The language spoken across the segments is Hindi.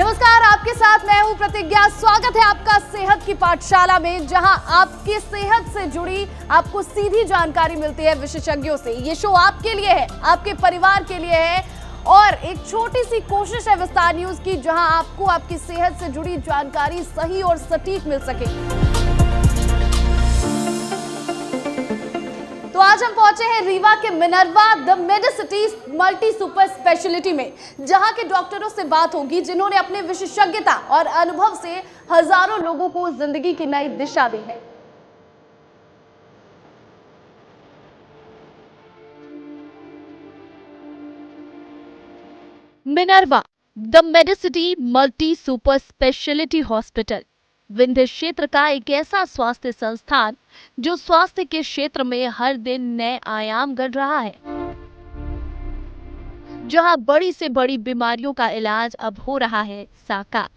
नमस्कार, आपके साथ मैं हूं प्रतिज्ञा। स्वागत है आपका सेहत की पाठशाला में, जहां आपकी सेहत से जुड़ी आपको सीधी जानकारी मिलती है विशेषज्ञों से। ये शो आपके लिए है, आपके परिवार के लिए है और एक छोटी सी कोशिश है विस्तार न्यूज की, जहां आपको आपकी सेहत से जुड़ी जानकारी सही और सटीक मिल सके। तो आज हम पहुंचे हैं रीवा के Minerva the Medicity multi super speciality में, जहां के डॉक्टरों से बात होगी जिन्होंने अपने विशेषज्ञता और अनुभव से हजारों लोगों को जिंदगी की नई दिशा दी है। Minerva the Medicity multi super speciality hospital Vindhya क्षेत्र का एक ऐसा स्वास्थ्य संस्थान जो स्वास्थ्य के क्षेत्र में हर दिन नए आयाम गढ़ रहा है, जहां बड़ी से बड़ी बीमारियों का इलाज अब हो रहा है साकार।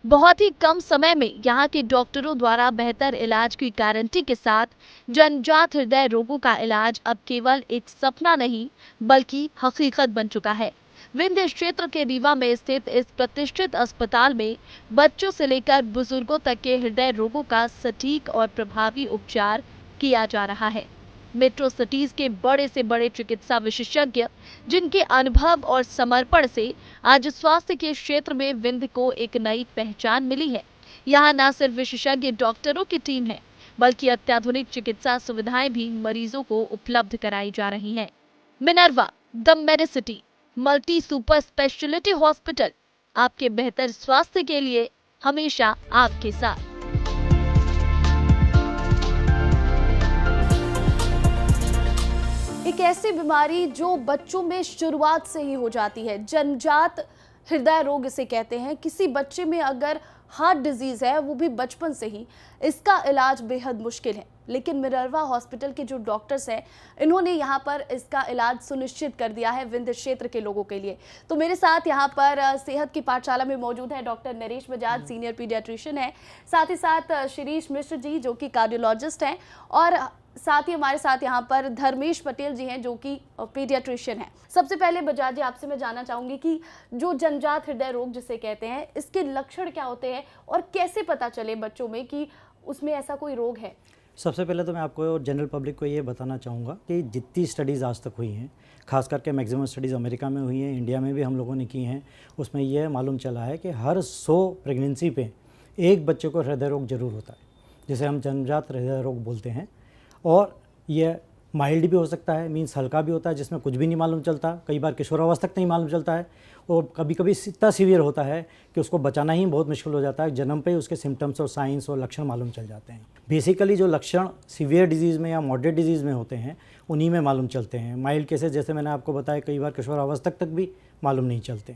बहुत ही कम समय में यहां के डॉक्टरों द्वारा बेहतर इलाज की गारंटी के साथ जन्मजात हृदय रोगों का इलाज अब केवल एक सपना नहीं बल्कि हकीकत बन चुका है। विंध्य क्षेत्र के रीवा में स्थित इस प्रतिष्ठित अस्पताल में बच्चों से लेकर बुजुर्गों तक के हृदय रोगों का सटीक और प्रभावी उपचार किया जा रहा है। मेट्रो सिटीज के बड़े से बड़े चिकित्सा विशेषज्ञ जिनके अनुभव और समर्पण से आज स्वास्थ्य के क्षेत्र में विंध्य को एक नई पहचान मिली है। यहाँ न सिर्फ विशेषज्ञ डॉक्टरों की टीम है, बल्कि अत्याधुनिक चिकित्सा सुविधाएं भी मरीजों को उपलब्ध कराई जा रही हैं। Minerva the Medicity multi super speciality hospital आपके बेहतर स्वास्थ्य के लिए हमेशा आपके साथ। एक ऐसी बीमारी जो बच्चों में शुरुआत से ही हो जाती है, जन्मजात हृदय रोग इसे कहते हैं। किसी बच्चे में अगर हार्ट डिजीज है, वो भी बचपन से ही, इसका इलाज बेहद मुश्किल है। लेकिन मिनर्वा हॉस्पिटल के जो डॉक्टर्स हैं, इन्होंने यहाँ पर इसका इलाज सुनिश्चित कर दिया है विंध्य क्षेत्र के लोगों के लिए। तो मेरे साथ यहाँ पर सेहत की पाठशाला में मौजूद है doctor Naresh Bajaj, senior paediatrician है, साथ ही साथ शिरीष मिश्र जी जो कि कार्डियोलॉजिस्ट हैं, और साथ ही हमारे साथ यहाँ पर धर्मेश पटेल जी हैं जो कि पीडियाट्रिशियन हैं। सबसे पहले बजाज जी, आपसे मैं जानना चाहूंगी कि जो जन्मजात हृदय रोग जिसे कहते हैं, इसके लक्षण क्या होते हैं और कैसे पता चले बच्चों में कि उसमें ऐसा कोई रोग है? सबसे पहले तो मैं आपको और जनरल पब्लिक को ये बताना चाहूँगा कि जितनी स्टडीज़ आज तक हुई हैं, खास करके मैक्सिमम स्टडीज़ अमेरिका में हुई हैं, इंडिया में भी हम लोगों ने की हैं, उसमें यह मालूम चला है कि हर 100 प्रेगनेंसी पे एक बच्चे को हृदय रोग जरूर होता है, जिसे हम जन्मजात हृदय रोग बोलते हैं। और यह माइल्ड भी हो सकता है, मीन्स हल्का भी होता है जिसमें कुछ भी नहीं मालूम चलता, कई बार किशोरावस्था तक नहीं मालूम चलता है, और कभी कभी इतना सीवियर होता है कि उसको बचाना ही बहुत मुश्किल हो जाता है। जन्म पे उसके सिम्टम्स और साइंस और लक्षण मालूम चल जाते हैं। बेसिकली जो लक्षण सीवियर डिजीज़ में या मॉडरेट डिजीज़ में होते हैं, उन्हीं में मालूम चलते हैं। माइल्ड केसेस जैसे मैंने आपको बताया, कई बार किशोरावस्था तक भी मालूम नहीं चलते।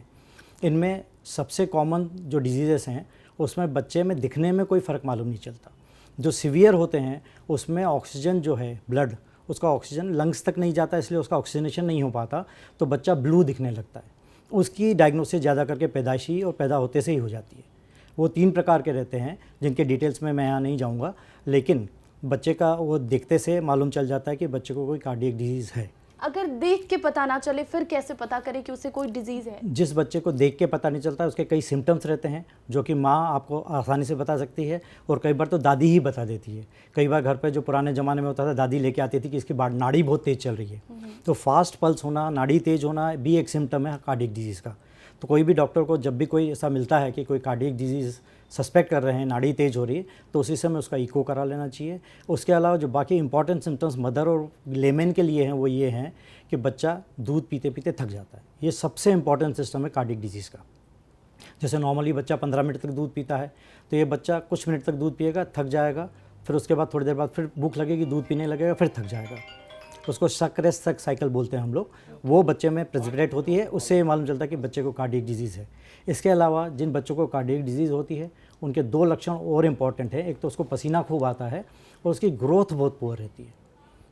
इनमें सबसे कॉमन जो डिजीज़ेस हैं, उसमें बच्चे में दिखने में कोई फ़र्क मालूम नहीं चलता। जो सीवियर होते हैं उसमें ऑक्सीजन जो है, ब्लड, उसका ऑक्सीजन लंग्स तक नहीं जाता, इसलिए उसका ऑक्सीजनेशन नहीं हो पाता, तो बच्चा ब्लू दिखने लगता है। उसकी डायग्नोसिस ज़्यादा करके पैदाइशी और पैदा होते से ही हो जाती है। वो 3 प्रकार के रहते हैं जिनके डिटेल्स में मैं यहाँ नहीं जाऊँगा, लेकिन बच्चे का वो देखते से मालूम चल जाता है कि बच्चे को कोई कार्डियक डिजीज़ है। अगर देख के पता ना चले, फिर कैसे पता करें कि उसे कोई डिजीज़ है? जिस बच्चे को देख के पता नहीं चलता, उसके कई सिम्टम्स रहते हैं जो कि माँ आपको आसानी से बता सकती है, और कई बार तो दादी ही बता देती है। कई बार घर पे जो पुराने ज़माने में होता था, दादी लेके आती थी कि इसकी नाड़ी बहुत तेज़ चल रही है, तो फास्ट पल्स होना, नाड़ी तेज़ होना भी एक सिम्टम है कार्डियक डिजीज़ का। तो कोई भी डॉक्टर को जब भी कोई ऐसा मिलता है कि कोई कार्डियक डिजीज़ सस्पेक्ट कर रहे हैं, नाड़ी तेज़ हो रही है, तो उसी समय उसका इको करा लेना चाहिए। उसके अलावा जो बाकी इंपॉर्टेंट सिम्टम्स मदर और लेमेन के लिए हैं, वो ये हैं कि बच्चा दूध पीते पीते थक जाता है। ये सबसे इंपॉर्टेंट सिस्टम है कार्डियक डिजीज़ का। जैसे नॉर्मली बच्चा 15 मिनट तक दूध पीता है, तो ये बच्चा कुछ मिनट तक दूध पिएगा, थक जाएगा, फिर उसके बाद थोड़ी देर बाद फिर भूख लगेगी, दूध पीने लगेगा, फिर थक जाएगा। उसको शक रेस्ट शक साइकिल बोलते हैं हम लोग। वो बच्चे में प्रेसिपिटेट होती है, उससे मालूम चलता है कि बच्चे को कार्डियक डिजीज़ है। इसके अलावा जिन बच्चों को कार्डियक डिजीज़ होती है, उनके 2 लक्षण और इम्पॉर्टेंट हैं। एक तो उसको पसीना खूब आता है, और उसकी ग्रोथ बहुत पुअर रहती है,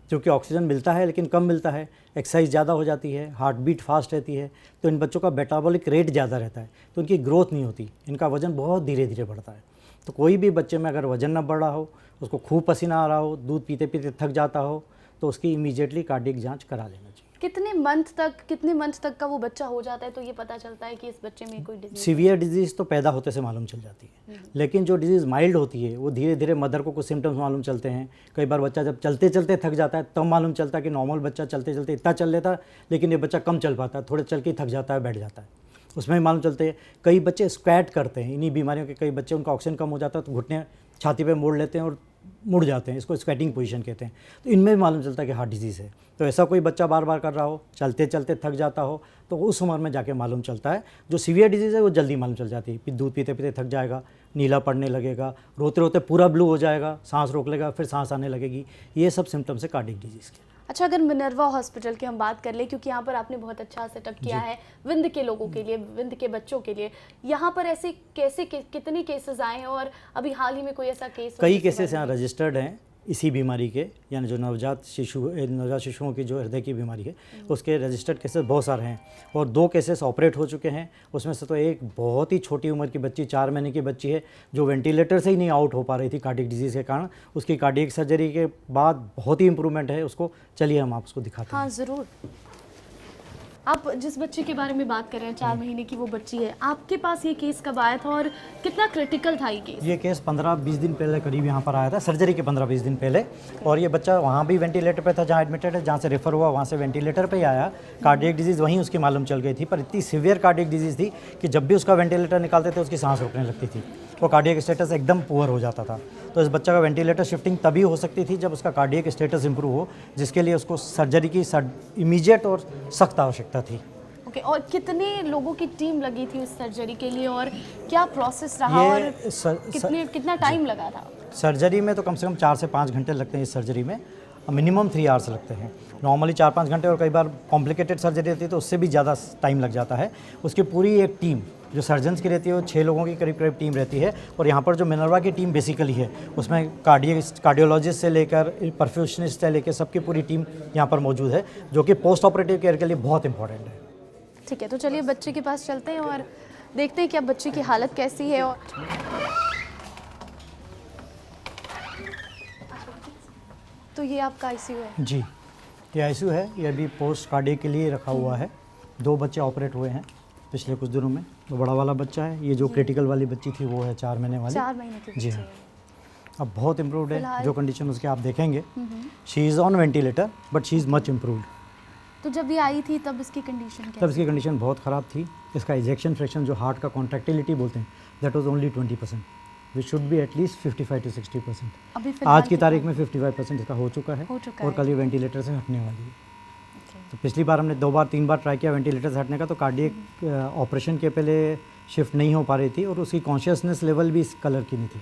क्योंकि ऑक्सीजन मिलता है लेकिन कम मिलता है, एक्सरसाइज ज़्यादा हो जाती है, हार्ट बीट फास्ट रहती है, तो इन बच्चों का मेटाबॉलिक रेट ज़्यादा रहता है, तो उनकी ग्रोथ नहीं होती, इनका वजन बहुत धीरे धीरे बढ़ता है। तो कोई भी बच्चे में अगर वजन ना बढ़ रहा हो, उसको खूब पसीना आ रहा हो, दूध पीते पीते थक जाता हो, तो उसकी इमीडिएटली कार्डियक जांच करा लेना चाहिए। कितने मंथ तक का वो बच्चा हो जाता है तो ये पता चलता है कि इस बच्चे में कोई डिजीज? सीवियर डिजीज़ तो पैदा होते से मालूम चल जाती है, लेकिन जो डिजीज़ माइल्ड होती है वो धीरे धीरे मदर को कुछ सिम्टम्स मालूम चलते हैं। कई बार बच्चा जब चलते चलते थक जाता है तब मालूम चलता है कि नॉर्मल बच्चा चलते चलते इतना चल लेता है, लेकिन ये बच्चा कम चल पाता है, थोड़े चल के थक जाता है, बैठ जाता है, उसमें भी मालूम चलते हैं। कई बच्चे स्क्वैट करते हैं, इन्हीं बीमारियों के कई बच्चे उनका ऑक्सीजन कम हो जाता है तो घुटने छाती पे मोड़ लेते हैं और मुड़ जाते हैं, इसको स्क्वैटिंग पोजीशन कहते हैं। तो इनमें भी मालूम चलता है कि हार्ट डिजीज़ है। तो ऐसा कोई बच्चा बार बार कर रहा हो, चलते चलते थक जाता हो, तो उस उम्र में जाके मालूम चलता है। जो सीवियर डिजीज़ है वो जल्दी मालूम चल जाती है, फिर दूध पीते पीते थक जाएगा, नीला पड़ने लगेगा, रोते रोते पूरा ब्लू हो जाएगा, सांस रोक लेगा, फिर सांस आने लगेगी। ये सब सिम्टम्स है कार्डियक डिजीज़ के। अच्छा, अगर मिनर्वा हॉस्पिटल की हम बात कर लें, क्योंकि यहाँ पर आपने बहुत अच्छा सेटअप किया है विंध्य के लोगों के लिए, विंध्य के बच्चों के लिए, यहाँ पर ऐसे कितने केसेस आए हैं और अभी हाल ही में कोई ऐसा केस? कई केसेस यहाँ रजिस्टर्ड हैं इसी बीमारी के, यानी जो नवजात शिशुओं की जो हृदय की बीमारी है उसके रजिस्टर्ड केसेस बहुत सारे हैं और 2 केसेस ऑपरेट हो चुके हैं। उसमें से तो एक बहुत ही छोटी उम्र की बच्ची, 4 महीने की बच्ची है, जो वेंटिलेटर से ही नहीं आउट हो पा रही थी कार्डियक डिजीज़ के कारण। उसकी कार्डियक सर्जरी के बाद बहुत ही इंप्रूवमेंट है उसको। चलिए हम आपको दिखाते हैं। हाँ ज़रूर। आप जिस बच्चे के बारे में बात कर रहे हैं, 4 महीने की वो बच्ची है, आपके पास ये केस कब आया था और कितना क्रिटिकल था ये केस? ये केस 15-20 दिन पहले करीब यहाँ पर आया था, सर्जरी के 15-20 दिन पहले। और ये बच्चा वहाँ भी वेंटिलेटर पे था जहाँ एडमिटेड है, जहाँ से रेफ़र हुआ वहाँ से वेंटिलेटर पे ही आया। कार्डियक डिजीज़ वहीं उसकी मालूम चल गई थी, पर इतनी सीवियर कार्डियक डिजीज़ थी कि जब भी उसका वेंटिलेटर निकालते थे उसकी सांस रुकने लगती थी, वो कार्डियक स्टेटस एकदम पुअर हो जाता था। तो इस बच्चा का वेंटिलेटर शिफ्टिंग तभी हो सकती थी जब उसका कार्डियक स्टेटस इंप्रूव हो, जिसके लिए उसको सर्जरी की इमीडिएट और सख्त आवश्यकता थी। और कितने लोगों की टीम लगी थी उस सर्जरी के लिए और क्या प्रोसेस रहा और कितना टाइम लगा था? सर्जरी में तो कम से कम 4 से 5 घंटे लगते हैं इस सर्जरी में, मिनिमम 3 आवर्स लगते हैं। नॉर्मली 4-5 घंटे, और कई बार कॉम्प्लिकेटेड सर्जरी रहती है तो उससे भी ज़्यादा टाइम लग जाता है। उसकी पूरी एक टीम जो सर्जन्स की रहती है वो 6 लोगों की करीब करीब टीम रहती है। और यहाँ पर जो मिनर्वा की टीम बेसिकली है उसमें कार्डियोलॉजिस्ट से लेकर परफ्यूशनिस्ट से लेकर सबकी पूरी टीम यहाँ पर मौजूद है, जो कि पोस्ट ऑपरेटिव केयर के लिए बहुत इंपॉर्टेंट है। ठीक है, तो चलिए बच्चे के पास चलते हैं और देखते हैं कि अब बच्चे की हालत कैसी है। और तो ये आपका आईसीयू है? जी, ये आईसीयू है। ये अभी पोस्ट कार्डियक के लिए रखा हुआ है। 2 बच्चे ऑपरेट हुए हैं पिछले कुछ दिनों में। तो बड़ा वाला बच्चा है, ये जो क्रिटिकल वाली बच्ची थी वो है 4 महीने वाली। 4 महीने की? जी हाँ, अब बहुत इम्प्रूवड है। जो कंडीशन उसके आप देखेंगे, she is on ventilator but she is much improved. तो जब ये आई थी तब इसकी कंडीशन क्या? तब इसकी कंडीशन बहुत ख़राब थी। इसका इजेक्शन फ्रैक्शन, जो हार्ट का कॉन्ट्रैक्टिलिटी बोलते हैं, that was only 20%, which should be at least 55 to 60%। अभी आज की तारीख में 55% इसका हो चुका है और कल ये वेंटिलेटर से हटने वाली है। तो पिछली बार हमने 2 बार 3 बार ट्राई किया वेंटिलेटर से हटने का, तो कार्डियक ऑपरेशन के पहले शिफ्ट नहीं हो पा रही थी और उसकी कॉन्शियसनेस लेवल भी इस कलर की नहीं थी,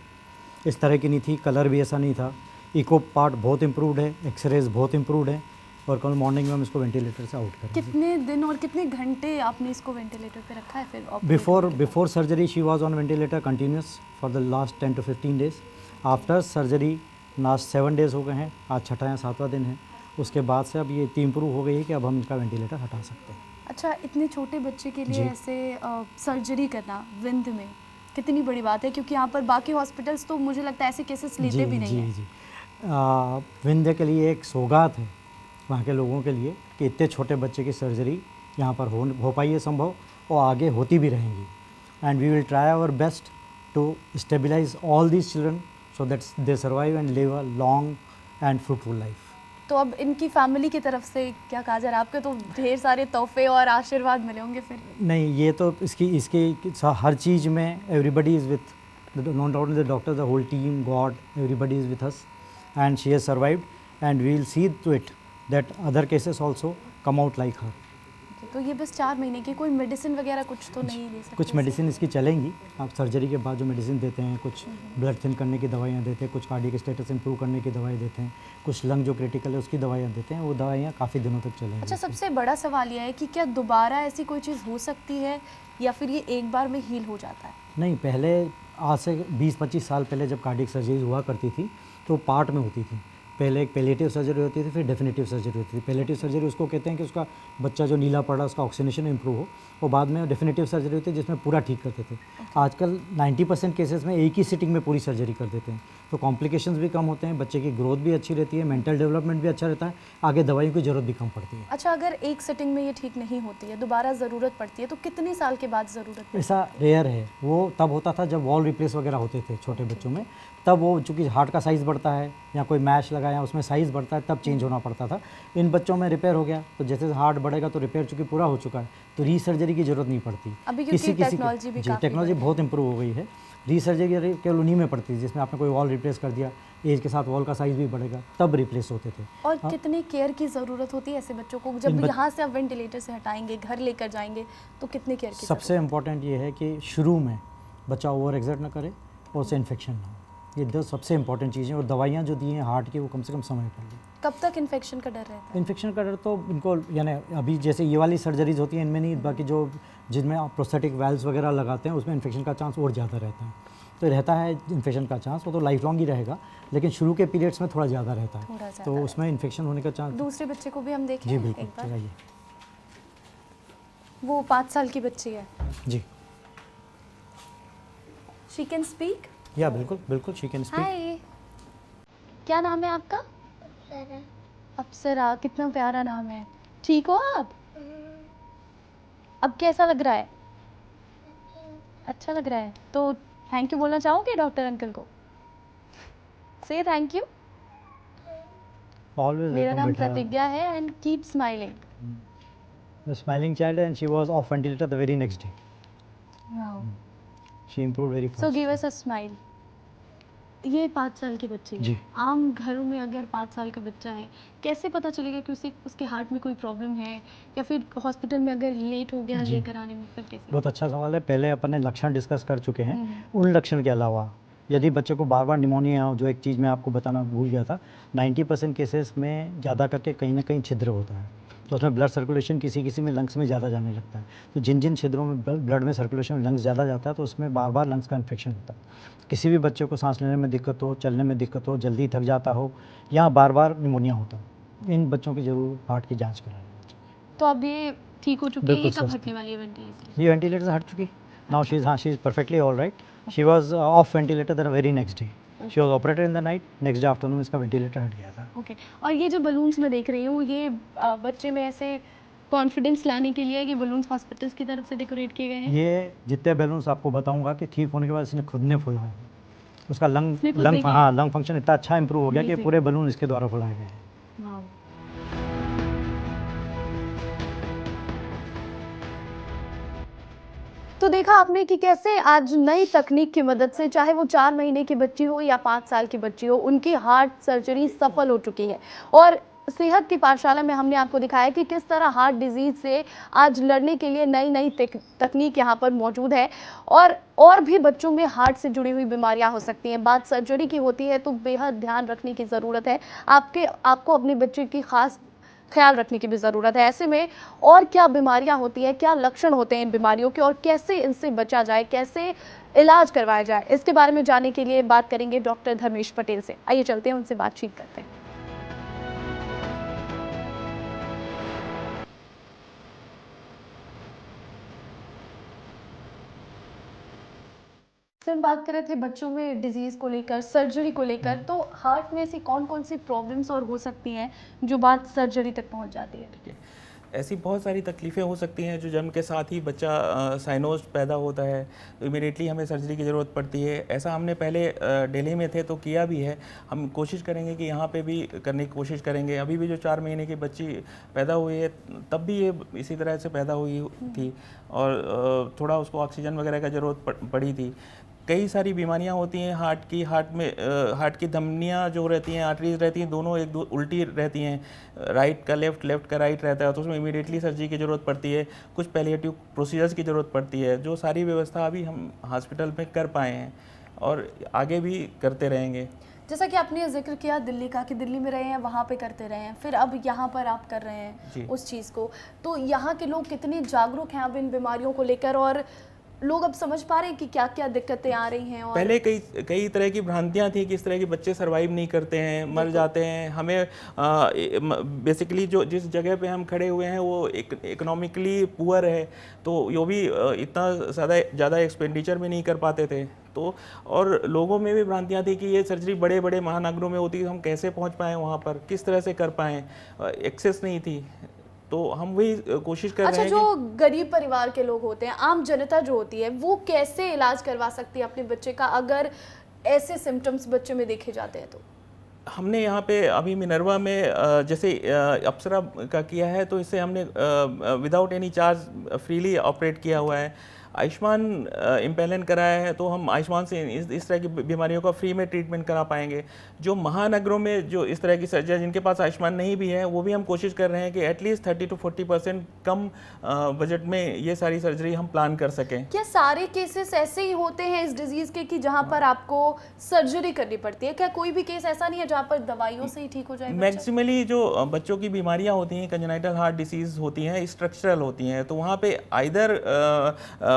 इस तरह की नहीं थी, कलर भी ऐसा नहीं था। इको पार्ट बहुत इम्प्रूवड है, एक्सरेज बहुत इम्प्रूवड है और कल मॉर्निंग में हम इसको वेंटिलेटर से आउट करेंगे। कितने दिन और कितने घंटे आपने इसको वेंटिलेटर पे रखा है फिर? Before surgery she was on ventilator continuous for the last 10 to 15 days। After surgery last 7 days हो गए हैं, आज 6वां या 7वां दिन है। उसके बाद से अब ये इतनी इम्प्रूव हो गई है कि अब हम इसका वेंटिलेटर हटा सकते हैं। अच्छा, इतने छोटे बच्चे के लिए ऐसे सर्जरी करना विंध्य में कितनी बड़ी बात है, क्योंकि यहाँ पर बाकी हॉस्पिटल्स तो मुझे लगता है ऐसे केसेस लेते भी नहीं हैं। जी, विंध्य के लिए एक सौगात है वहाँ के लोगों के लिए कि इतने छोटे बच्चे की सर्जरी यहाँ पर हो पाई है संभव, और आगे होती भी रहेंगी। And we will try our best to stabilise all these children so that they survive and live a long and fruitful life. तो अब इनकी फैमिली की तरफ से क्या कहा जा रहा है? आपके तो ढेर सारे तोहफे और आशीर्वाद मिले होंगे फिर? नहीं, ये तो इसकी हर चीज़ में everybody is with, not only the doctor, the whole team, God, everybody is with us and she has survived and we will see to it that other cases also come out like her। तो ये बस 4 महीने की, कोई मेडिसिन वगैरह कुछ तो नहीं ले सकते? कुछ मेडिसिन इसकी चलेंगी। आप सर्जरी के बाद जो मेडिसिन देते हैं, कुछ ब्लड थिन करने की दवाइयाँ देते हैं, कुछ कार्डियक स्टेटस इंप्रूव करने की दवाई देते हैं, कुछ लंग जो क्रिटिकल है उसकी दवाइयाँ देते हैं। वो दवाइयाँ काफ़ी दिनों तक चलेंगी। अच्छा, सबसे बड़ा सवाल यह है कि क्या दोबारा ऐसी कोई चीज़ हो सकती है या फिर ये एक बार में हील हो जाता है? नहीं, पहले आज से 20-25 साल पहले जब कार्डियक सर्जरी हुआ करती थी तो पार्ट में होती थी। पहले एक पैलिएटिव सर्जरी होती थी, फिर डेफिनेटिव सर्जरी होती थी। पैलिएटिव सर्जरी उसको कहते हैं कि उसका बच्चा जो नीला पड़ा उसका ऑक्सीजनेशन इंप्रूव हो, और बाद में डेफिनेटिव सर्जरी होती है जिसमें पूरा ठीक करते थे। आजकल 90% केसेस में एक ही सिटिंग में पूरी सर्जरी कर देते हैं, तो कॉम्प्लिकेशंस भी कम होते हैं, बच्चे की ग्रोथ भी अच्छी रहती है, मेंटल डेवलपमेंट भी अच्छा रहता है, आगे दवाइयों की ज़रूरत भी कम पड़ती है। अच्छा, अगर एक सेटिंग में ये ठीक नहीं होती है, दोबारा ज़रूरत पड़ती है, तो कितने साल के बाद ज़रूरत पड़ती है? ऐसा रेयर है, वो तब होता था जब वॉल रिप्लेस वगैरह होते थे छोटे बच्चों में, तब वो चूँकि हार्ट का साइज़ बढ़ता है या कोई मैश लगाया उसमें साइज़ बढ़ता है, तब चेंज होना पड़ता था। इन बच्चों में रिपेयर हो गया, तो जैसे हार्ट बढ़ेगा तो रिपेयर चूँकि पूरा हो चुका है, तो रीसर्जरी की ज़रूरत नहीं पड़ती। अभी क्योंकि टेक्नोलॉजी भी काफ़ी टेक्नोलॉजी बहुत इंप्रूव हो गई है। रीसर्जरी केवल उन्हीं में पड़ती है जिसमें आपने कोई वॉल रिप्लेस कर दिया, एज के साथ वॉल का साइज़ भी बढ़ेगा, तब रिप्लेस होते थे। और कितनी केयर की ज़रूरत होती है ऐसे बच्चों को? जब यहाँ से आप वेंटिलेटर से हटाएंगे, घर लेकर जाएंगे, तो कितनी केयर की? सबसे इम्पॉर्टेंट ये है कि शुरू में बच्चा ओवर एक्सर्ट ना करे और उससे इन्फेक्शन ना हो, ये 10 सबसे इंपॉर्टेंट चीज़ें। और दवाइयाँ जो दी हैं हार्ट की वो कम से कम समय पर लें। कब तक इन्फेक्शन का डर रहता है? इन्फेक्शन का डर तो इनको यानी अभी जैसे ये वाली सर्जरीज होती हैं इनमें नहीं, बाकी जो जिनमें आप प्रोस्थेटिक वेल्व्स वगैरह लगाते हैं उसमें इन्फेक्शन का चांस और ज़्यादा रहता है। तो रहता है इन्फेक्शन का चांस, वो तो लाइफ लॉन्ग ही रहेगा, लेकिन शुरू के पीरियड्स में थोड़ा ज़्यादा रहता है, तो उसमें इन्फेक्शन होने का चांस। दूसरे बच्चे को भी हम देखें जी एक बिल्कुल, बार। चलाइए। वो 5 साल की बच्ची है। जी शी कैन स्पीक? या बिल्कुल बिल्कुल, शी कैन स्पीक। हाय, क्या नाम है आपका? अप्सरा। कितना प्यारा नाम है। ठीक हो आप? अब कैसा लग रहा है? अच्छा लग रहा है। तो थैंक यू बोलना चाहोगे डॉक्टर अंकल को? से थैंक यू। ऑलवेज मेरा नाम प्रतिज्ञा है and keep smiling. The smiling child, and she was off ventilator the very next day. She improved very fast. So give us a smile. ये 5 साल की बच्ची है। जी। आम घरों में अगर 5 साल का बच्चा है, कैसे पता चलेगा कि उसे उसके हार्ट में कोई प्रॉब्लम है, या फिर हॉस्पिटल में अगर लेट हो गया लेकर आने में, फिर कैसे? बहुत अच्छा सवाल है। पहले अपन ने लक्षण डिस्कस कर चुके हैं। उन लक्षण के अलावा यदि बच्चे को बार बार निमोनिया हो, जो एक चीज़ मैं आपको बताना भूल गया था, 90% केसेस में ज़्यादा करके कहीं ना कहीं छिद्र होता है, तो उसमें ब्लड सर्कुलेशन किसी किसी में लंग्स में ज़्यादा जाने लगता है। तो जिन जिन छिद्रों में ब्लड में सर्कुलेशन लंग्स ज़्यादा जाता है, तो उसमें बार बार लंग्स का इन्फेक्शन होता है। किसी भी बच्चे को सांस लेने में दिक्कत हो, चलने में दिक्कत हो, जल्दी थक जाता हो, या बार बार निमोनिया होता हो, इन बच्चों की ज़रूर हार्ट की जाँच कराएं। तो अब ये ठीक हो चुकी है? ये बिल्कुल कब स्वस्थ हटने वाली है वेंटिलेटर? ये वेंटिलेटर से हट चुकी। Now she is perfectly all right. She was of ventilator the very next day. She was operated in the night, next day afternoon इसका वेंटिलेटर हट गया था। ओके। और ये जो बलून्स मैं देख रही हूँ, ये बच्चे में ऐसे कॉन्फिडेंस लाने के लिए ये बलून्स हॉस्पिटल्स की तरफ से डेकोरेट किए गए हैं? ये जितने बैलून्स आपको बताऊंगा कि ठीक होने के बाद इसने खुद ने फुलाए हैं। उसका इसने खुद ने किया? लंग फंक्शन इतना अच्छा इंप्रूव हो गया कि पूरे बलून इसके द्वारा फुलाए गए हैं। वाओ। तो देखा आपने कि कैसे आज नई तकनीक की मदद से, चाहे वो 4 महीने की बच्ची हो या 5 साल की बच्ची हो, उनकी हार्ट सर्जरी सफल हो चुकी है। और सेहत की पाठशाला में हमने आपको दिखाया कि किस तरह हार्ट डिजीज से आज लड़ने के लिए नई नई तकनीक यहाँ पर मौजूद है। और भी बच्चों में हार्ट से जुड़ी हुई बीमारियां हो सकती हैं। बात सर्जरी की होती है तो बेहद ध्यान रखने की ज़रूरत है। आपको अपने बच्चे की खास ख्याल रखने की भी ज़रूरत है। ऐसे में और क्या बीमारियां होती हैं, क्या लक्षण होते हैं इन बीमारियों के, और कैसे इनसे बचा जाए, कैसे इलाज करवाया जाए, इसके बारे में जानने के लिए बात करेंगे डॉक्टर धर्मेश पटेल से। आइए चलते हैं, उनसे बातचीत करते हैं। हम बात कर रहे थे बच्चों में डिजीज़ को लेकर, सर्जरी को लेकर, तो हार्ट में ऐसी कौन कौन सी प्रॉब्लम्स और हो सकती हैं जो बात सर्जरी तक पहुंच जाती है? ऐसी बहुत सारी तकलीफ़ें हो सकती हैं जो जन्म के साथ ही बच्चा साइनोज पैदा होता है तो इमीडिएटली हमें सर्जरी की ज़रूरत पड़ती है। ऐसा हमने पहले दिल्ली में थे तो किया भी है, हम कोशिश करेंगे कि यहाँ पे भी करने की कोशिश करेंगे। अभी भी जो 4 महीने की बच्ची पैदा हुई है तब भी ये इसी तरह से पैदा हुई थी और थोड़ा उसको ऑक्सीजन वगैरह का ज़रूरत पड़ी थी। कई सारी बीमारियां होती हैं हार्ट की धमनियां जो रहती हैं, आर्टरीज रहती हैं, दोनों एक दो उल्टी रहती हैं, राइट का लेफ्ट, लेफ्ट का राइट रहता है, तो उसमें इमीडिएटली सर्जरी की ज़रूरत पड़ती है। कुछ पैलिएटिव प्रोसीजर्स की ज़रूरत पड़ती है, जो सारी व्यवस्था अभी हम हॉस्पिटल में कर पाए हैं और आगे भी करते रहेंगे। जैसा कि आपने जिक्र किया दिल्ली का, कि दिल्ली में रहे हैं, वहाँ पे करते रहे हैं, फिर अब यहाँ पर आप कर रहे हैं उस चीज़ को, तो यहाँ के लोग कितने जागरूक हैं अब इन बीमारियों को लेकर, और लोग अब समझ पा रहे हैं कि क्या क्या दिक्कतें आ रही हैं? और पहले कई तरह की भ्रांतियां थी कि इस तरह के बच्चे सरवाइव नहीं करते हैं, मर जाते हैं। हमें बेसिकली जो जिस जगह पे हम खड़े हुए हैं वो इकोनॉमिकली पुअर है, तो वो भी इतना ज़्यादा एक्सपेंडिचर में नहीं कर पाते थे। तो और लोगों में भी भ्रांतियां थी कि ये सर्जरी बड़े बड़े महानगरों में होती है, हम कैसे पहुंच पाएँ वहाँ पर, किस तरह से कर पाएँ, एक्सेस नहीं थी। तो हम वही कोशिश कर रहे हैं जो गरीब परिवार के लोग होते हैं, आम जनता जो होती है, वो कैसे इलाज करवा सकती है अपने बच्चे का अगर ऐसे सिम्टम्स बच्चे में देखे जाते हैं? तो हमने यहाँ पे अभी मिनर्वा में जैसे अप्सरा का किया है, तो इससे हमने without any charge freely operate किया हुआ है। आयुष्मान इम्पेलन कराया है, तो हम आयुष्मान से इस तरह की बीमारियों का फ्री में ट्रीटमेंट करा पाएंगे। जो महानगरों में जो इस तरह की सर्जरी जिनके पास आयुष्मान नहीं भी है, वो भी हम कोशिश कर रहे हैं कि एटलीस्ट 30 to 40% कम बजट में ये सारी सर्जरी हम प्लान कर सकें। क्या सारे केसेस ऐसे ही होते हैं इस डिजीज के कि जहाँ पर आपको सर्जरी करनी पड़ती है? क्या कोई भी केस ऐसा नहीं है जहाँ पर दवाइयों से ही ठीक हो जाए? मैक्सिमली जो बच्चों की बीमारियां होती हैं, कंजेनाइटल हार्ट डिसीज होती हैं, स्ट्रक्चरल होती हैं, तो वहाँ पे आइदर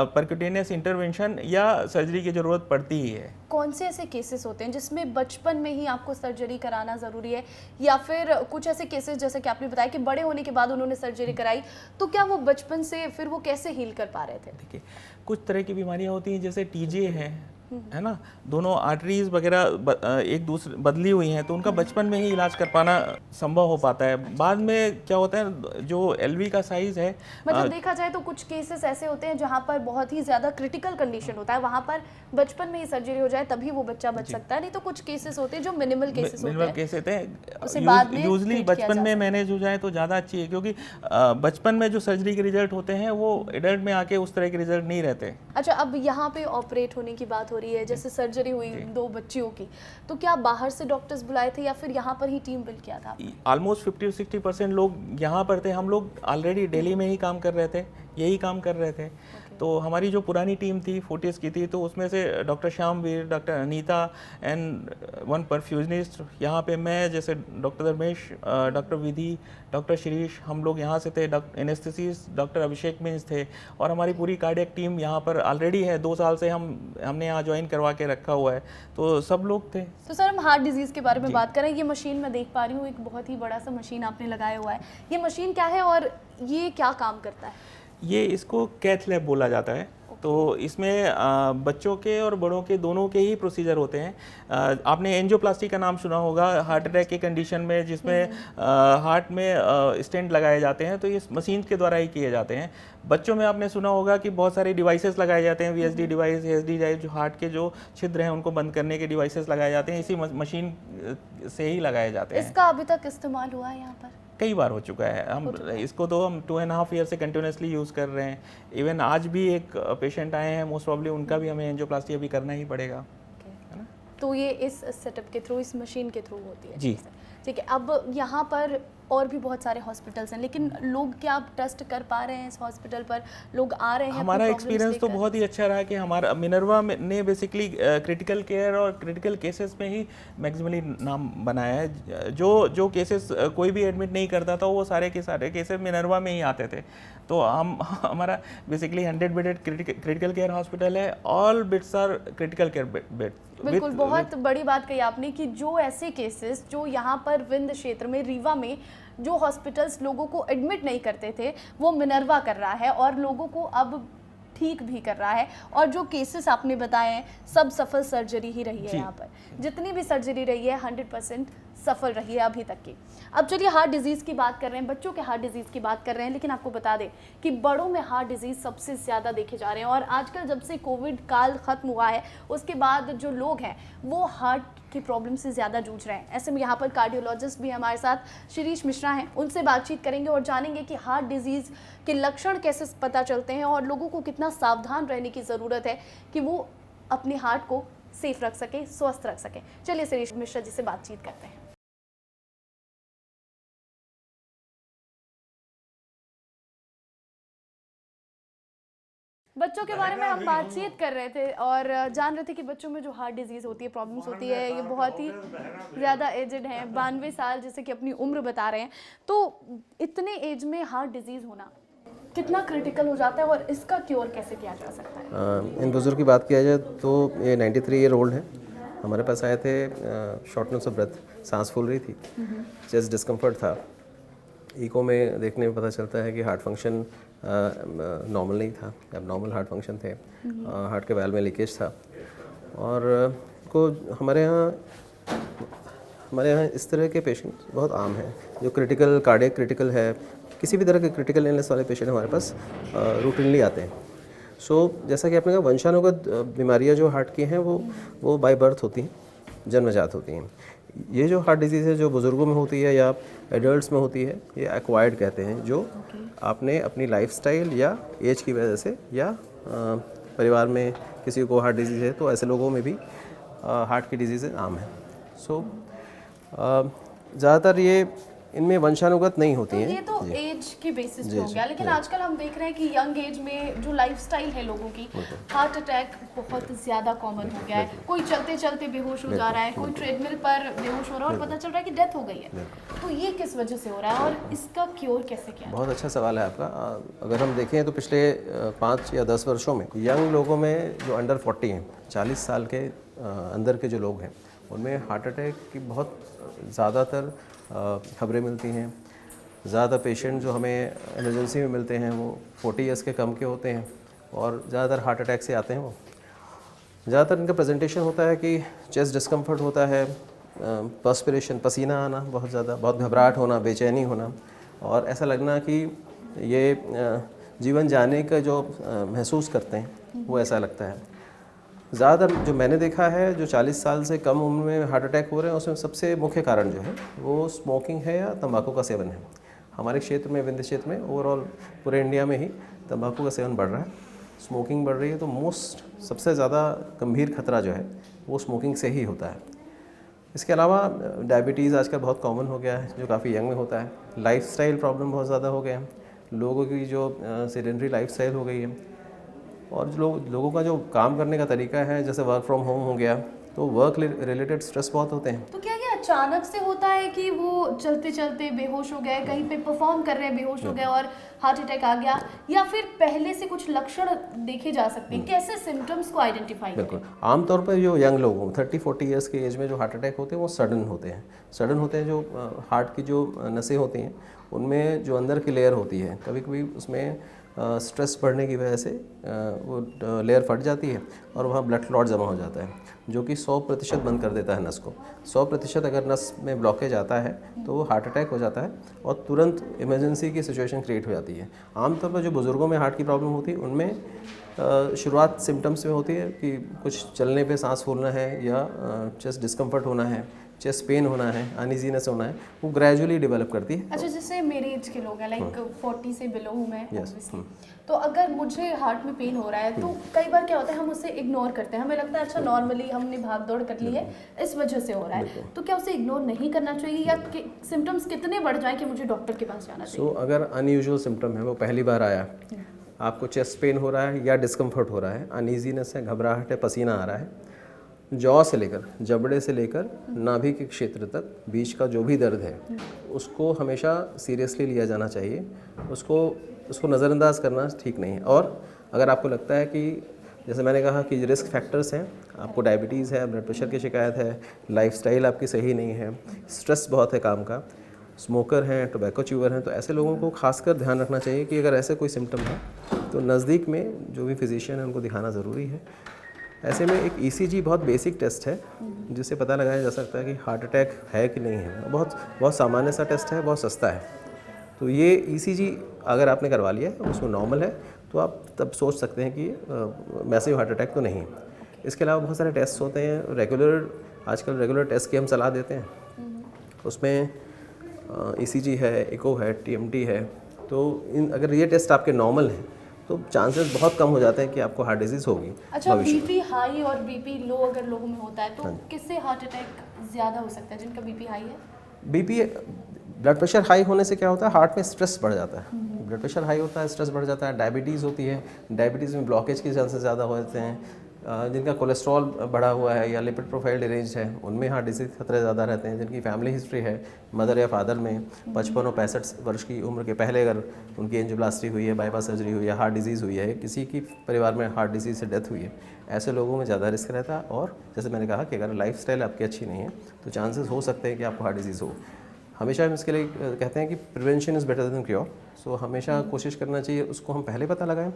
परक्यूटेनियस इंटरवेंशन या सर्जरी की ज़रूरत पड़ती ही है। कौन से ऐसे केसेस होते हैं जिसमें बचपन में ही आपको सर्जरी कराना ज़रूरी है, या फिर कुछ ऐसे केसेस जैसे कि आपने बताया कि बड़े होने के बाद उन्होंने सर्जरी कराई, तो क्या वो बचपन से फिर वो कैसे हील कर पा रहे थे? देखिए, कुछ तरह की बीमारियां होती हैं, जैसे टीजे है ना, दोनों आर्टरीज वगैरह एक दूसरे बदली हुई हैं, तो उनका बचपन में ही इलाज कर पाना संभव हो पाता है। बाद में क्या होता है, जो एलवी का साइज है, मतलब देखा जाए तो कुछ केसेस ऐसे होते हैं जहाँ पर बहुत ही ज़्यादा क्रिटिकल कंडीशन होता है, वहाँ पर बचपन में ही सर्जरी हो जाए तभी वो बच्चा बच सकता है, नहीं तो कुछ केसेस होते हैं जो मिनिमल केसेस होते हैं, यूजुअली बचपन में मैनेज हो जाए तो ज़्यादा अच्छी है, क्योंकि बचपन में जो सर्जरी के रिजल्ट होते हैं वो एडल्ट में आके उस तरह के रिजल्ट नहीं रहते। अच्छा, अब यहाँ पे ऑपरेट होने की बात हो रही है, जैसे सर्जरी हुई 2 बच्चियों की, तो क्या बाहर से डॉक्टर्स बुलाए थे या फिर यहाँ पर ही टीम बिल्ड किया था? ऑलमोस्ट 50-60% लोग यहाँ पर थे। हम लोग ऑलरेडी दिल्ली में ही काम कर रहे थे, यही काम कर रहे थे। तो हमारी जो पुरानी टीम थी फोर्टिस की थी, तो उसमें से doctor Shyamveer, doctor Anita and one perfusionist, यहाँ पे मैं, जैसे डॉक्टर धर्मेश, डॉक्टर विधि, डॉक्टर शिरीष, हम लोग यहाँ से थे। एनेस्थेसिस्ट डॉक्टर अभिषेक मिंज थे, और हमारी पूरी कार्डियक टीम यहाँ पर ऑलरेडी है। 2 साल से हमने यहाँ ज्वाइन करवा के रखा हुआ है, तो सब लोग थे। तो सर, हम हार्ट डिजीज़ के बारे में बात करें। ये मशीन मैं देख पा रही हूँ, एक बहुत ही बड़ा सा मशीन आपने लगाया हुआ है। ये मशीन क्या है और ये क्या काम करता है? ये इसको कैथ लैब बोला जाता है। तो इसमें बच्चों के और बड़ों के दोनों के ही प्रोसीजर होते हैं। आपने एंजियोप्लास्टी का नाम सुना होगा, हार्ट अटैक के कंडीशन में, जिसमें हार्ट में स्टेंट लगाए जाते हैं, तो ये मशीन के द्वारा ही किए जाते हैं। बच्चों में आपने सुना होगा कि बहुत सारे डिवाइसेस लगाए जाते हैं, VSD डिवाइस, ASD डिवाइस, जो हार्ट के जो छिद्र हैं उनको बंद करने के डिवाइसेस लगाए जाते हैं, इसी मशीन से ही लगाए जाते हैं। इसका अभी तक इस्तेमाल हुआ है यहाँ पर? कई बार हो चुका है। हम इसको तो हम 2.5 ईयर से कंटिन्यूसली यूज़ कर रहे हैं। इवन आज भी एक पेशेंट आए हैं, मोस्ट प्रॉब्ली उनका भी हमें एंजियोप्लास्टी अभी करना ही पड़ेगा, है ना। तो ये इस सेटअप के थ्रू, इस मशीन के थ्रू होती है? जी, ठीक है। अब यहाँ पर और भी बहुत सारे हॉस्पिटल्स हैं, लेकिन लोग क्या आप ट्रस्ट कर पा रहे हैं इस हॉस्पिटल पर? लोग आ रहे हैं? हमारा एक्सपीरियंस तो बहुत ही अच्छा रहा कि हमारा मिनर्वा ने बेसिकली क्रिटिकल केयर और क्रिटिकल केसेस में ही मैक्सिमली नाम बनाया है। जो केसेस कोई भी एडमिट नहीं करता था, वो सारे के सारे केसेस मिनर्वा में ही आते थे। तो हमारा basically 100 bedded critical care hospital है। All beds are critical care bed. बिल्कुल, बहुत बड़ी बात कही आपने कि जो ऐसे केसेस जो यहाँ पर विंध्य क्षेत्र में, रीवा में, जो हॉस्पिटल्स लोगों को एडमिट नहीं करते थे, वो मिनर्वा कर रहा है और लोगों को अब ठीक भी कर रहा है। और जो केसेस आपने बताए हैं, सब सफल सर्जरी ही रही है। यहाँ पर जितनी भी सर्जरी रही है 100% सफल रही है अभी तक की। अब चलिए हार्ट डिजीज़ की बात कर रहे हैं, बच्चों के हार्ट डिजीज़ की बात कर रहे हैं, लेकिन आपको बता दें कि बड़ों में हार्ट डिजीज़ सबसे ज़्यादा देखे जा रहे हैं। और आजकल जब से कोविड काल ख़त्म हुआ है, उसके बाद जो लोग हैं वो हार्ट की प्रॉब्लम से ज़्यादा जूझ रहे हैं। ऐसे में यहाँ पर कार्डियोलॉजिस्ट भी हमारे साथ शिरीष मिश्रा हैं, उनसे बातचीत करेंगे और जानेंगे कि हार्ट डिजीज़ के लक्षण कैसे पता चलते हैं और लोगों को कितना सावधान रहने की ज़रूरत है कि वो अपने हार्ट को सेफ रख सके, स्वस्थ रख सके। चलिए शिरीष मिश्रा जी से बातचीत करते हैं। बच्चों के बारे में हम बातचीत कर रहे थे और जान रहे थे कि बच्चों में जो हार्ट डिजीज़ होती है, प्रॉब्लम्स होती है, ये बहुत ही ज़्यादा एजड हैं, 92 साल जैसे कि अपनी उम्र बता रहे हैं। तो इतने एज में हार्ट डिजीज़ होना कितना क्रिटिकल हो जाता है और इसका क्योर कैसे किया जा सकता है? इन बुज़ुर्ग की बात किया जाए तो ये 93 ईयर ओल्ड है, हमारे पास आए थे। शॉर्टनेस ऑफ ब्रेथ, सांस फूल रही थी, चेस्ट डिस्कम्फर्ट था। ईको में देखने में पता चलता है कि हार्ट फंक्शन नॉर्मल नहीं था, अब नॉर्मल हार्ट फंक्शन थे, हार्ट के वाल्व में लीकेज था। और को हमारे यहाँ इस तरह के पेशेंट बहुत आम हैं जो क्रिटिकल, कार्डियक क्रिटिकल है, किसी भी तरह के क्रिटिकल इलनेस वाले पेशेंट हमारे पास रूटीनली आते हैं। जैसा कि आपने कहा, वंशानुगत बीमारियां जो हार्ट की हैं वो बाय बर्थ होती हैं, जन्मजात होती हैं। ये जो हार्ट डिजीज़ है जो बुज़ुर्गों में होती है या एडल्ट्स में होती है, ये एक्वायर्ड कहते हैं, जो आपने अपनी लाइफस्टाइल या एज की वजह से या परिवार में किसी को हार्ट डिजीज़ है तो ऐसे लोगों में भी हार्ट की डिजीज़ आम है। ज़्यादातर ये इनमें वंशानुगत नहीं होती हैं। ये तो एज के बेसिस पे हो गया, लेकिन आजकल हम देख रहे हैं कि यंग एज में जो लाइफस्टाइल है लोगों की, हार्ट अटैक बहुत ज़्यादा कॉमन हो गया है। कोई चलते चलते बेहोश हो जा रहा है, कोई ट्रेडमिल पर बेहोश हो रहा है और पता चल रहा है कि डेथ हो गई है। तो ये किस वजह से हो रहा है और इसका क्योर कैसे किया? बहुत अच्छा सवाल है आपका। अगर हम देखें तो पिछले 5 या 10 वर्षों में यंग लोगों में जो अंडर 40 हैं, 40 साल के अंदर के जो लोग हैं, उनमें हार्ट अटैक की बहुत ज़्यादातर खबरें मिलती हैं। ज़्यादातर पेशेंट जो हमें इमरजेंसी में मिलते हैं वो 40 ईयर्स के कम के होते हैं और ज़्यादातर हार्ट अटैक से आते हैं। वो ज़्यादातर इनका प्रेजेंटेशन होता है कि चेस्ट डिस्कम्फर्ट होता है, पर्स्पिरेशन, पसीना आना बहुत ज़्यादा, बहुत घबराहट होना, बेचैनी होना और ऐसा लगना कि ये जीवन जाने का जो महसूस करते हैं वो ऐसा लगता है। ज़्यादातर जो मैंने देखा है, जो 40 साल से कम उम्र में हार्ट अटैक हो रहे हैं, उसमें सबसे मुख्य कारण जो है वो स्मोकिंग है या तंबाकू का सेवन है। हमारे क्षेत्र में, विंध्य क्षेत्र में, ओवरऑल पूरे इंडिया में ही तंबाकू का सेवन बढ़ रहा है, स्मोकिंग बढ़ रही है। तो सबसे ज़्यादा गंभीर खतरा जो है वो स्मोकिंग से ही होता है। इसके अलावा डायबिटीज़ आजकल बहुत कॉमन हो गया है, जो काफ़ी यंग में होता है। लाइफस्टाइल प्रॉब्लम बहुत ज़्यादा हो गए हैं, लोगों की जो सेडेंटरी लाइफस्टाइल हो गई है और लोगों का जो काम करने का तरीका है, जैसे वर्क फ्रॉम होम हो गया, तो वर्क रिलेटेड स्ट्रेस बहुत होते हैं। तो क्या ये अचानक से होता है कि वो चलते चलते बेहोश हो गए, कहीं पे परफॉर्म कर रहे हैं बेहोश हो गए और हार्ट अटैक आ गया, या फिर पहले से कुछ लक्षण देखे जा सकते हैं? कैसे सिम्टम्स को आइडेंटिफाई करें? बिल्कुल, आमतौर पर जो यंग लोग हों, 30-40 ईयर्स के एज में जो हार्ट अटैक होते हैं वो सडन होते हैं। जो हार्ट की जो नसें होती हैं उनमें जो अंदर की लेयर होती है, कभी कभी उसमें स्ट्रेस बढ़ने की वजह से वो लेयर फट जाती है और वहाँ ब्लड क्लॉट जमा हो जाता है, जो कि 100% बंद कर देता है नस को। 100% अगर नस में ब्लॉकेज आता है तो वो हार्ट अटैक हो जाता है और तुरंत इमरजेंसी की सिचुएशन क्रिएट हो जाती है। आमतौर पर जो बुज़ुर्गों में हार्ट की प्रॉब्लम होती है उनमें शुरुआत सिम्टम्स में होती है कि कुछ चलने पे सांस फूलना है या चेस्ट डिस्कम्फर्ट होना है, चेस्ट पेन होना है, अनईजीनेस होना है, वो ग्रेजुअली डेवलप करती है। अच्छा, जैसे मेरे एज के लोग हैं, लाइक 40 से बिलो हूँ मैं ऑब्वियसली, तो अगर मुझे हार्ट में पेन हो रहा है तो कई बार क्या होता है, हम उसे इग्नोर करते हैं, हमें लगता है अच्छा नॉर्मली हमने भाग दौड़ कर ली है, इस वजह से हो रहा है। तो क्या उसे इग्नोर नहीं करना चाहिए या सिम्टम्स कितने बढ़ जाए कि मुझे डॉक्टर के पास जाना चाहिए? अगर अनयूजुअल सिम्टम है, वो पहली बार आया, आपको चेस्ट पेन हो रहा है या डिस्कम्फर्ट हो रहा है, अनईजीनेस है, घबराहट है, पसीना आ रहा है, जॉ से लेकर, जबड़े से लेकर नाभि के क्षेत्र तक बीच का जो भी दर्द है उसको हमेशा सीरियसली लिया जाना चाहिए। उसको नज़रअंदाज करना ठीक नहीं है। और अगर आपको लगता है कि जैसे मैंने कहा कि रिस्क फैक्टर्स हैं, आपको डायबिटीज़ है, ब्लड प्रेशर की शिकायत है, लाइफस्टाइल आपकी सही नहीं है, स्ट्रेस बहुत है काम का, स्मोकर हैं, टोबैको च्यूअर हैं, तो ऐसे लोगों को खासकर ध्यान रखना चाहिए कि अगर ऐसे कोई सिम्टम है तो नज़दीक में जो भी फिजिशियन है उनको दिखाना ज़रूरी है। ऐसे में एक ECG बहुत बेसिक टेस्ट है जिससे पता लगाया जा सकता है कि हार्ट अटैक है कि नहीं है। बहुत सामान्य सा टेस्ट है, बहुत सस्ता है। तो ये ECG अगर आपने करवा लिया है, उसमें नॉर्मल है, तो आप तब सोच सकते हैं कि मैसिव हार्ट अटैक तो नहीं है। इसके अलावा बहुत सारे टेस्ट होते हैं, आजकल रेगुलर टेस्ट की हम सलाह देते हैं। उसमें ECG है, इको है, TMT है। तो अगर ये टेस्ट आपके नॉर्मल हैं तो चांसेस बहुत कम हो जाते हैं कि आपको हार्ट डिजीज़ होगी। अच्छा, BP हाई और BP लो अगर लोगों में होता है तो किससे हार्ट अटैक ज़्यादा हो सकता है? जिनका BP हाई है? ब्लड प्रेशर हाई होने से क्या होता है, हार्ट में स्ट्रेस बढ़ जाता है। ब्लड प्रेशर हाई होता है, स्ट्रेस बढ़ जाता है। डायबिटीज़ होती है, डायबिटीज़ में ब्लॉकेज के चांसेस ज़्यादा हो जाते हैं। जिनका कोलेस्ट्रॉल बढ़ा हुआ है या लिपिड प्रोफाइल डिरेंज है, उनमें हार्ट डिजीज़ खतरे ज़्यादा रहते हैं। जिनकी फैमिली हिस्ट्री है मदर या फादर में 55 और 65 वर्ष की उम्र के पहले अगर उनकी एंजियोप्लास्टी हुई है, बाईपास सर्जरी हुई है, हार्ट डिजीज़ हुई है, किसी की परिवार में हार्ट डिजीज़ से डेथ हुई है, ऐसे लोगों में ज़्यादा रिस्क रहता है। और जैसे मैंने कहा कि अगर लाइफस्टाइल आपकी अच्छी नहीं है तो चांसेस हो सकते हैं कि आपको हार्ट डिजीज़ हो। हमेशा हम इसके लिए कहते हैं कि prevention is better than cure. So हमेशा कोशिश करना चाहिए उसको हम पहले पता लगाएं,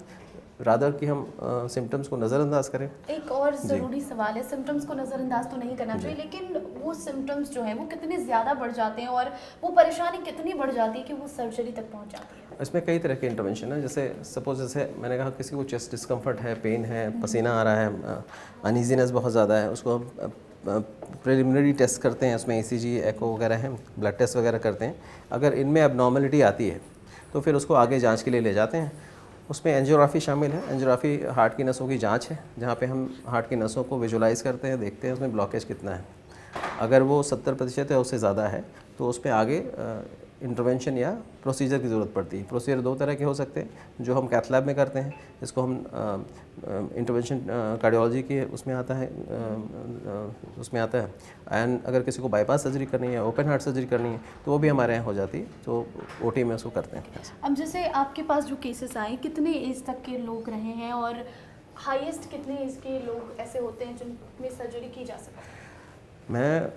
रादर कि हम सिम्टम्स को नज़रअंदाज करें। एक और ज़रूरी सवाल है, सिम्टम्स को नज़रअंदाज तो नहीं करना चाहिए, लेकिन वो सिम्टम्स जो हैं वो कितने ज़्यादा बढ़ जाते हैं और वो परेशानी कितनी बढ़ जाती है कि वो सर्जरी तक पहुंच जाती है? इसमें कई तरह के इंटरवेंशन है। जैसे सपोज जैसे मैंने कहा किसी को चेस्ट डिस्कम्फर्ट है, पेन है, पसीना आ रहा है, अनईजीनेस बहुत ज़्यादा है, उसको हम प्रिलिमिनरी टेस्ट करते हैं, उसमें ECG, एको वगैरह हैं, ब्लड टेस्ट वगैरह करते हैं। अगर इनमें एबनॉर्मलिटी आती है तो फिर उसको आगे जांच के लिए ले जाते हैं। उसमें एंजियोग्राफी शामिल है। एंजियोग्राफी हार्ट की नसों की जांच है, जहाँ पे हम हार्ट की नसों को विजुलाइज करते हैं, देखते हैं उसमें ब्लॉकेज कितना है। अगर वो 70% है उससे ज़्यादा है तो उस पर आगे इंटरवेंशन या प्रोसीजर की ज़रूरत पड़ती है। प्रोसीजर दो तरह के हो सकते हैं, जो हम कैथ लैब में करते हैं, जिसको हम इंटरवेंशन कार्डियोलॉजी के उसमें आता है, एंड अगर किसी को बाईपास सर्जरी करनी है, ओपन हार्ट सर्जरी करनी है तो वो भी हमारे यहाँ हो जाती है, तो OT में उसको करते हैं। अब जैसे आपके पास जो केसेस आए, कितने एज तक के लोग रहे हैं और हाईएस्ट कितने एज के लोग ऐसे होते हैं जिनमें सर्जरी की जा सकती है? मैं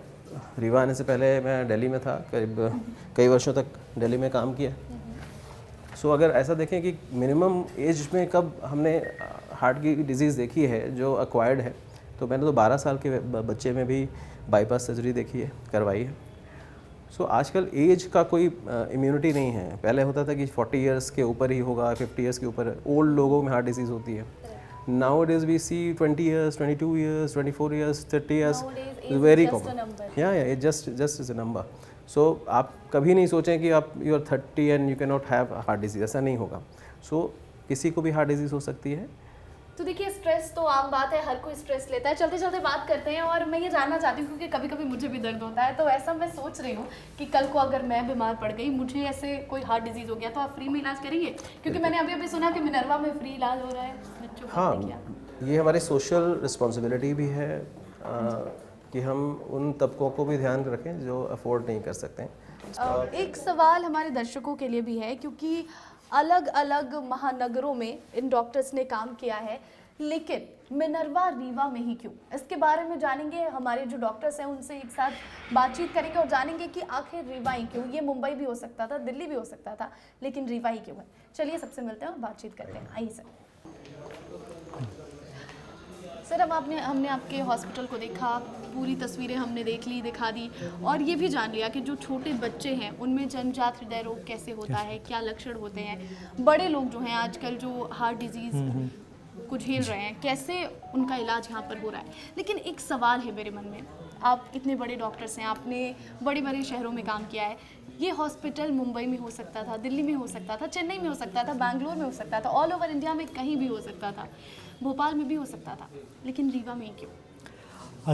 रीवा आने से पहले मैं दिल्ली में था, करीब कई वर्षों तक दिल्ली में काम किया। सो अगर ऐसा देखें कि मिनिमम एज में कब हमने हार्ट की डिजीज़ देखी है जो अक्वायर्ड है, तो मैंने तो 12 साल के बच्चे में भी बाईपास सर्जरी देखी है, करवाई है। सो आजकल एज का कोई इम्यूनिटी नहीं है। पहले होता था कि 40 इयर्स के ऊपर ही होगा, 50 इयर्स के ऊपर ओल्ड लोगों में हार्ट डिजीज़ होती है। Nowadays we see 20 years, 22 years, 24 years, 30 years, very common. Yeah, it just is a number. So आप कभी नहीं सोचें कि आप you are 30 and you cannot have heart disease, ऐसा नहीं होगा। So किसी को भी हार्ट डिजीज़ हो सकती है। तो देखिए, स्ट्रेस तो आम बात है, हर कोई स्ट्रेस लेता है। चलते चलते बात करते हैं, और मैं ये जानना चाहती हूँ क्योंकि कभी कभी मुझे भी दर्द होता है, तो ऐसा मैं सोच रही हूँ कि कल को अगर मैं बीमार पड़ गई, मुझे ऐसे कोई हार्ट डिजीज़ हो गया, तो आप फ्री में इलाज करेंगे? क्योंकि मैंने अभी अभी सुना कि मिनर्वा में फ्री इलाज हो रहा है बच्चों का। हाँ, ये हमारी सोशल रिस्पॉन्सिबिलिटी भी है कि हम उन तबकों को भी ध्यान रखें जो अफोर्ड नहीं कर सकते हैं। एक सवाल हमारे दर्शकों के लिए भी है, क्योंकि अलग अलग महानगरों में इन डॉक्टर्स ने काम किया है, लेकिन मिनर्वा रीवा में ही क्यों? इसके बारे में जानेंगे। हमारे जो डॉक्टर्स हैं उनसे एक साथ बातचीत करेंगे और जानेंगे कि आखिर रीवा ही क्यों। ये मुंबई भी हो सकता था, दिल्ली भी हो सकता था, लेकिन रीवा ही क्यों है? चलिए सबसे मिलते हैं और बातचीत करते हैं। आइए सर, अब हमने आपके हॉस्पिटल को देखा, पूरी तस्वीरें हमने देख ली, दिखा दी, और ये भी जान लिया कि जो छोटे बच्चे हैं उनमें जन्मजात हृदय रोग कैसे होता है, क्या लक्षण होते हैं। बड़े लोग जो हैं आजकल जो हार्ट डिजीज़ को झेल रहे हैं, कैसे उनका इलाज यहाँ पर हो रहा है। लेकिन एक सवाल है मेरे मन में, आप इतने बड़े डॉक्टर्स हैं, आपने बड़े बड़े शहरों में काम किया है, ये हॉस्पिटल मुंबई में हो सकता था, दिल्ली में हो सकता था, चेन्नई में हो सकता था, बैंगलोर में हो सकता था, ऑल ओवर इंडिया में कहीं भी हो सकता था, भोपाल में भी हो सकता था, लेकिन रीवा में क्यों?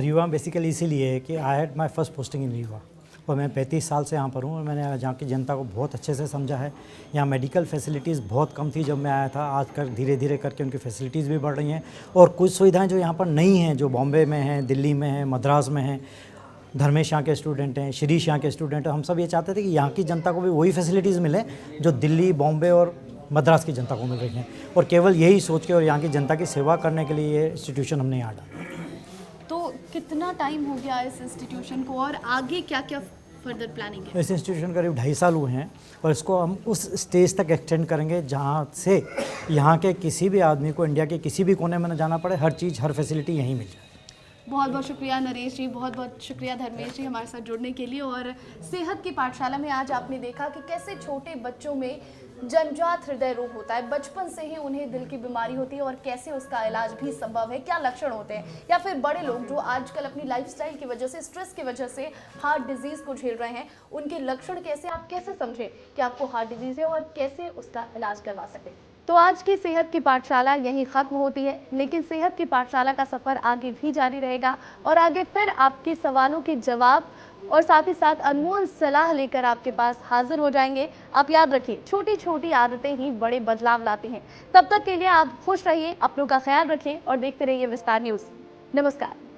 रीवा बेसिकली इसीलिए है कि I had my first posting in Rewa, और मैं 35 साल से यहाँ पर हूँ और मैंने यहाँ की जनता को बहुत अच्छे से समझा है। यहाँ मेडिकल फैसिलिटीज़ बहुत कम थी जब मैं आया था, आजकल धीरे धीरे करके उनकी फैसिलिटीज़ भी बढ़ रही हैं, और कुछ सुविधाएं जो यहाँ पर नहीं हैं, जो बॉम्बे में हैं, दिल्ली में हैं, मद्रास में हैं। धर्मेश यहाँ के स्टूडेंट हैं, शिरीष यहाँ के स्टूडेंट हैं, हम सब ये चाहते थे कि यहाँ की जनता को भी वही फैसिलिटीज़ मिलें जो दिल्ली, बॉम्बे और मद्रास की जनता को मिल रही हैं, और केवल यही सोच के और यहाँ की जनता की सेवा करने के लिए ये इंस्टीट्यूशन हमने यहाँ डाला। तो कितना टाइम हो गया इस इंस्टीट्यूशन को, और आगे क्या क्या फर्दर प्लानिंग है? इस इंस्टीट्यूशन करीब 2.5 साल हुए हैं, और इसको हम उस स्टेज तक एक्सटेंड करेंगे जहाँ से यहाँ के किसी भी आदमी को इंडिया के किसी भी कोने में न जाना पड़े, हर चीज़, हर फैसिलिटी यहीं मिल जाए। बहुत बहुत शुक्रिया नरेश जी, बहुत बहुत शुक्रिया धर्मेश जी हमारे साथ जुड़ने के लिए। और सेहत की पाठशाला में आज आपने देखा कि कैसे छोटे बच्चों में जन्मजात हृदय रोग होता है, बचपन से ही उन्हें दिल की बीमारी होती है, और कैसे उसका इलाज भी संभव है, क्या लक्षण होते हैं। या फिर बड़े लोग जो आजकल अपनी लाइफस्टाइल की वजह से, स्ट्रेस की वजह से हार्ट डिजीज़ को झेल रहे हैं, उनके लक्षण कैसे, आप कैसे समझें कि आपको हार्ट डिजीज़ है और कैसे उसका इलाज करवा सकें। तो आज की सेहत की पाठशाला यहीं ख़त्म होती है, लेकिन सेहत की पाठशाला का सफ़र आगे भी जारी रहेगा, और आगे फिर आपके सवालों के जवाब और साथ ही साथ अनमोल सलाह लेकर आपके पास हाजिर हो जाएंगे। आप याद रखिए, छोटी छोटी आदतें ही बड़े बदलाव लाती हैं। तब तक के लिए आप खुश रहिए, अपनों का ख्याल रखें और देखते रहिए विस्तार न्यूज़। नमस्कार।